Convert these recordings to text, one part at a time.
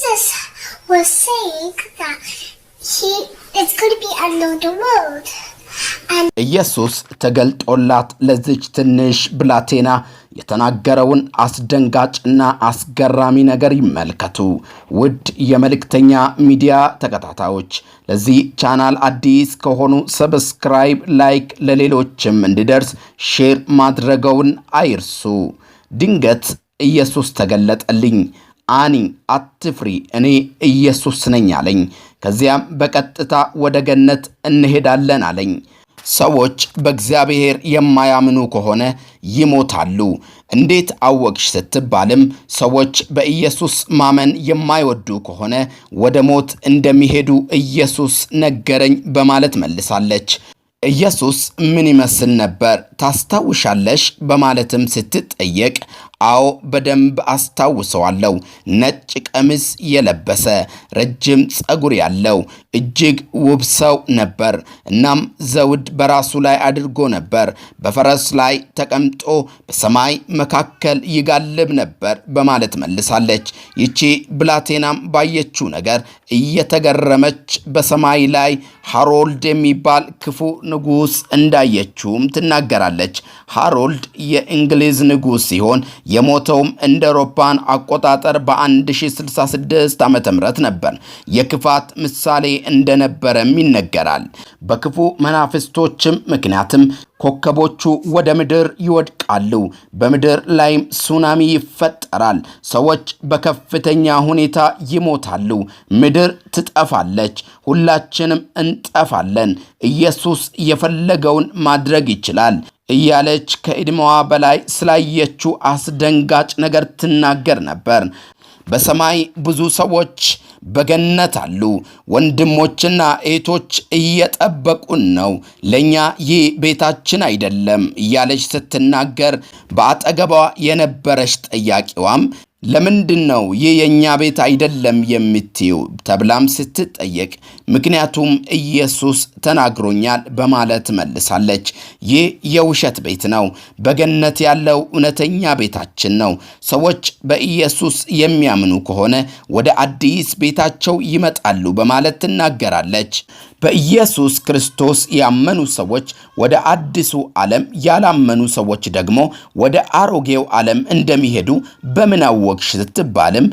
Jesus was saying that he is going to be alone the world. ኢየሱስ ተገልጦላት ለዚች ትንሽ ብላቴና የተናገረውን አስደንጋጭና አስገራሚ ነገር ይመልከቱ። ውድ የመልእክተኛ ሚዲያ ተከታታዮች ለዚህ ቻናል አዲስ ከሆኑ ሰብስክራይብ፣ ላይክ ለሌሎችም እንዲደርስ ሼር ማድረገውን አይርሱ። ድንገት ኢየሱስ ተገለጠልኝ። አኒ አትፍሪ፣ እኔ ኢየሱስ ነኝ አለኝ። ከዚያም በቀጥታ ወደ ገነት እንሄዳለን አለኝ። ሰዎች በእግዚአብሔር የማያምኑ ከሆነ ይሞታሉ። እንዴት አወቅሽ ስትባልም ሰዎች በኢየሱስ ማመን የማይወዱ ከሆነ ወደ ሞት እንደሚሄዱ ኢየሱስ ነገረኝ በማለት መልሳለች። ኢየሱስ ምን ይመስል ነበር ታስታውሻለሽ በማለትም ስትጠየቅ አዎ በደንብ አስታውሰዋለሁ። ነጭ ቀሚስ የለበሰ ረጅም ጸጉር ያለው እጅግ ውብ ሰው ነበር። እናም ዘውድ በራሱ ላይ አድርጎ ነበር። በፈረስ ላይ ተቀምጦ በሰማይ መካከል ይጋልብ ነበር በማለት መልሳለች። ይቺ ብላቴናም ባየችው ነገር እየተገረመች በሰማይ ላይ ሃሮልድ የሚባል ክፉ ንጉስ እንዳየችውም ትናገራለች። ሃሮልድ የእንግሊዝ ንጉስ ሲሆን የሞተውም እንደ አውሮፓን አቆጣጠር በ1066 ዓመተ ምህረት ነበር። የክፋት ምሳሌ እንደነበረም ይነገራል። በክፉ መናፍስቶችም ምክንያትም ኮከቦቹ ወደ ምድር ይወድቃሉ። በምድር ላይም ሱናሚ ይፈጠራል። ሰዎች በከፍተኛ ሁኔታ ይሞታሉ። ምድር ትጠፋለች። ሁላችንም እንጠፋለን። ኢየሱስ የፈለገውን ማድረግ ይችላል እያለች ከዕድሜዋ በላይ ስላየችው አስደንጋጭ ነገር ትናገር ነበር። በሰማይ ብዙ ሰዎች በገነት አሉ። ወንድሞችና እህቶች እየጠበቁን ነው። ለኛ ይህ ቤታችን አይደለም እያለች ስትናገር በአጠገቧ የነበረች ጠያቂዋም ለምንድነው ይህ የኛ ቤት አይደለም የምትዩ ተብላም ስትጠየቅ ምክንያቱም ኢየሱስ ተናግሮኛል በማለት መልሳለች። ይህ የውሸት ቤት ነው። በገነት ያለው እውነተኛ ቤታችን ነው። ሰዎች በኢየሱስ የሚያምኑ ከሆነ ወደ አዲስ ቤታቸው ይመጣሉ በማለት ትናገራለች። በኢየሱስ ክርስቶስ ያመኑ ሰዎች ወደ አዲሱ ዓለም፣ ያላመኑ ሰዎች ደግሞ ወደ አሮጌው ዓለም እንደሚሄዱ በምን አወቅሽ ስትባልም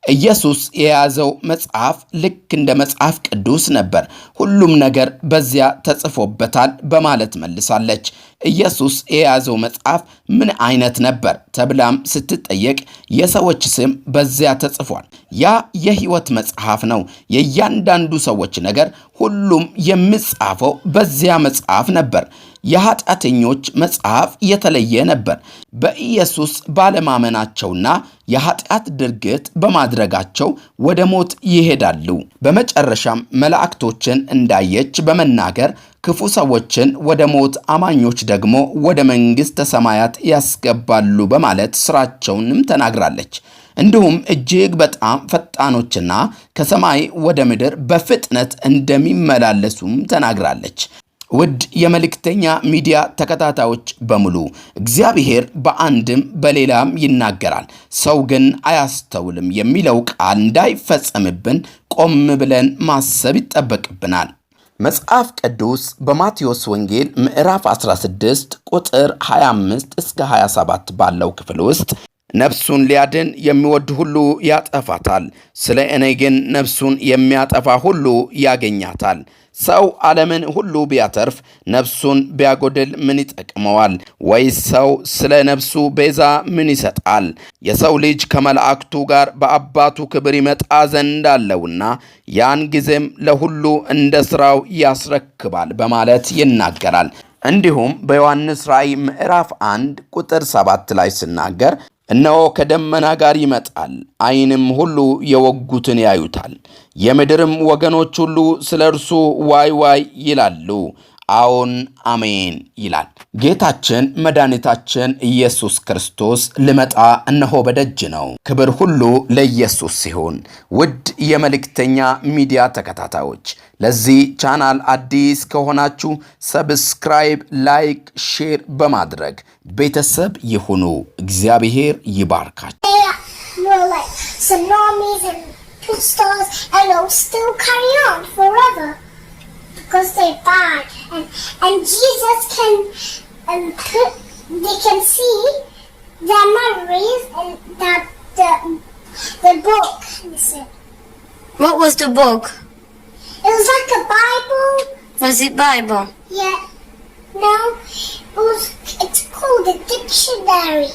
ኢየሱስ የያዘው መጽሐፍ ልክ እንደ መጽሐፍ ቅዱስ ነበር። ሁሉም ነገር በዚያ ተጽፎበታል በማለት መልሳለች። ኢየሱስ የያዘው መጽሐፍ ምን አይነት ነበር ተብላም ስትጠየቅ የሰዎች ስም በዚያ ተጽፏል። ያ የሕይወት መጽሐፍ ነው። የእያንዳንዱ ሰዎች ነገር ሁሉም የሚጻፈው በዚያ መጽሐፍ ነበር። የኃጢአተኞች መጽሐፍ የተለየ ነበር። በኢየሱስ ባለማመናቸውና የኃጢአት ድርጊት በማድረጋቸው ወደ ሞት ይሄዳሉ። በመጨረሻም መላእክቶችን እንዳየች በመናገር ክፉ ሰዎችን ወደ ሞት፣ አማኞች ደግሞ ወደ መንግሥተ ሰማያት ያስገባሉ በማለት ስራቸውንም ተናግራለች። እንዲሁም እጅግ በጣም ፈጣኖችና ከሰማይ ወደ ምድር በፍጥነት እንደሚመላለሱም ተናግራለች። ውድ የመልእክተኛ ሚዲያ ተከታታዮች በሙሉ እግዚአብሔር በአንድም በሌላም ይናገራል፣ ሰው ግን አያስተውልም የሚለው ቃል እንዳይፈጸምብን ቆም ብለን ማሰብ ይጠበቅብናል። መጽሐፍ ቅዱስ በማቴዎስ ወንጌል ምዕራፍ 16 ቁጥር 25 እስከ 27 ባለው ክፍል ውስጥ ነፍሱን ሊያድን የሚወድ ሁሉ ያጠፋታል፣ ስለ እኔ ግን ነፍሱን የሚያጠፋ ሁሉ ያገኛታል። ሰው ዓለምን ሁሉ ቢያተርፍ ነፍሱን ቢያጎድል ምን ይጠቅመዋል? ወይስ ሰው ስለ ነፍሱ ቤዛ ምን ይሰጣል? የሰው ልጅ ከመላእክቱ ጋር በአባቱ ክብር ይመጣ ዘንድ አለውና ያን ጊዜም ለሁሉ እንደ ሥራው ያስረክባል በማለት ይናገራል። እንዲሁም በዮሐንስ ራእይ ምዕራፍ 1 ቁጥር 7 ላይ ሲናገር እነሆ ከደመና ጋር ይመጣል፣ ዓይንም ሁሉ የወጉትን ያዩታል፣ የምድርም ወገኖች ሁሉ ስለ እርሱ ዋይ ዋይ ይላሉ። አዎን አሜን ይላል። ጌታችን መድኃኒታችን ኢየሱስ ክርስቶስ ሊመጣ እነሆ በደጅ ነው። ክብር ሁሉ ለኢየሱስ ሲሆን፣ ውድ የመልእክተኛ ሚዲያ ተከታታዮች ለዚህ ቻናል አዲስ ከሆናችሁ ሰብስክራይብ፣ ላይክ፣ ሼር በማድረግ ቤተሰብ ይሁኑ። እግዚአብሔር ይባርካችሁ። put stars and it'll still carry on forever because they're bad. And Jesus can they can see their memories and the book. Listen. What was the book? It was like a Bible. Was it Bible? Yeah. No, it's called a dictionary.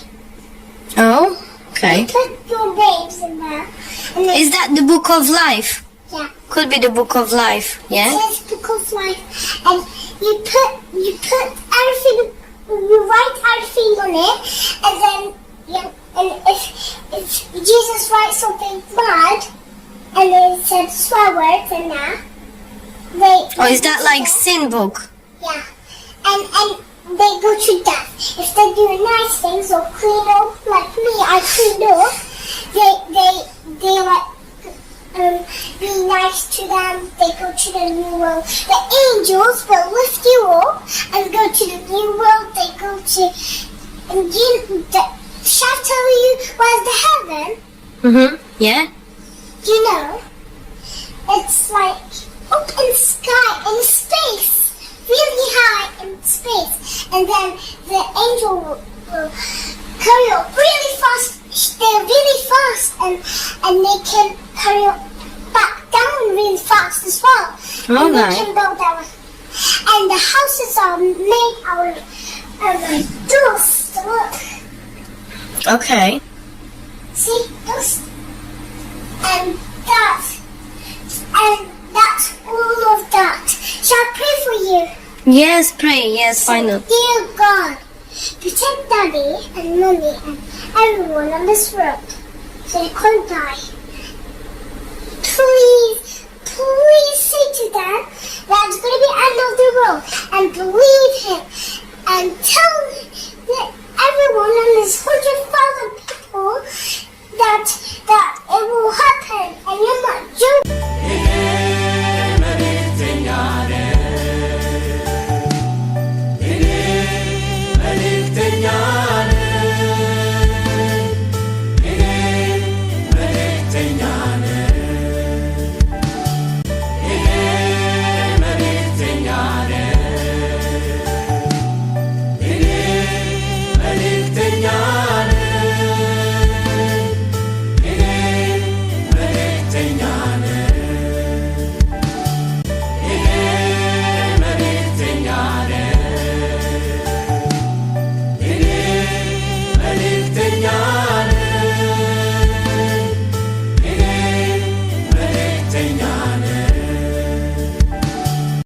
Oh, okay. You put your names in there. And then, Is that the book of life? yeah. Could be the book of life, yeah? It says book of life. And you put everything, you write everything on it, and then and if Jesus writes something bad, and then said swear words and that, Or is that like sin book? yeah. And they go to death. If they do nice things or clean up, like me, I cleaned up, they like be nice to them, they go to the new world. The angels will lift you up and go to the new world, they go to, and shall I tell you where's the heaven? Mm-hmm. Yeah? You know, it's like up in the sky, in space, really high in space, and then the angel will carry up really fast. They're really fast, and they can carry up back down really fast as well. And Alright. they can build down. And the houses are made out of dust. Look, Okay. see dust, and that's all of that. Shall I pray for you? Yes, pray. Yes, why not? Dear God, protect Daddy and Mommy and everyone on this road so they can't die. Please say to them that it's going to be end of the road and believe him and tell everyone on this 100,000 people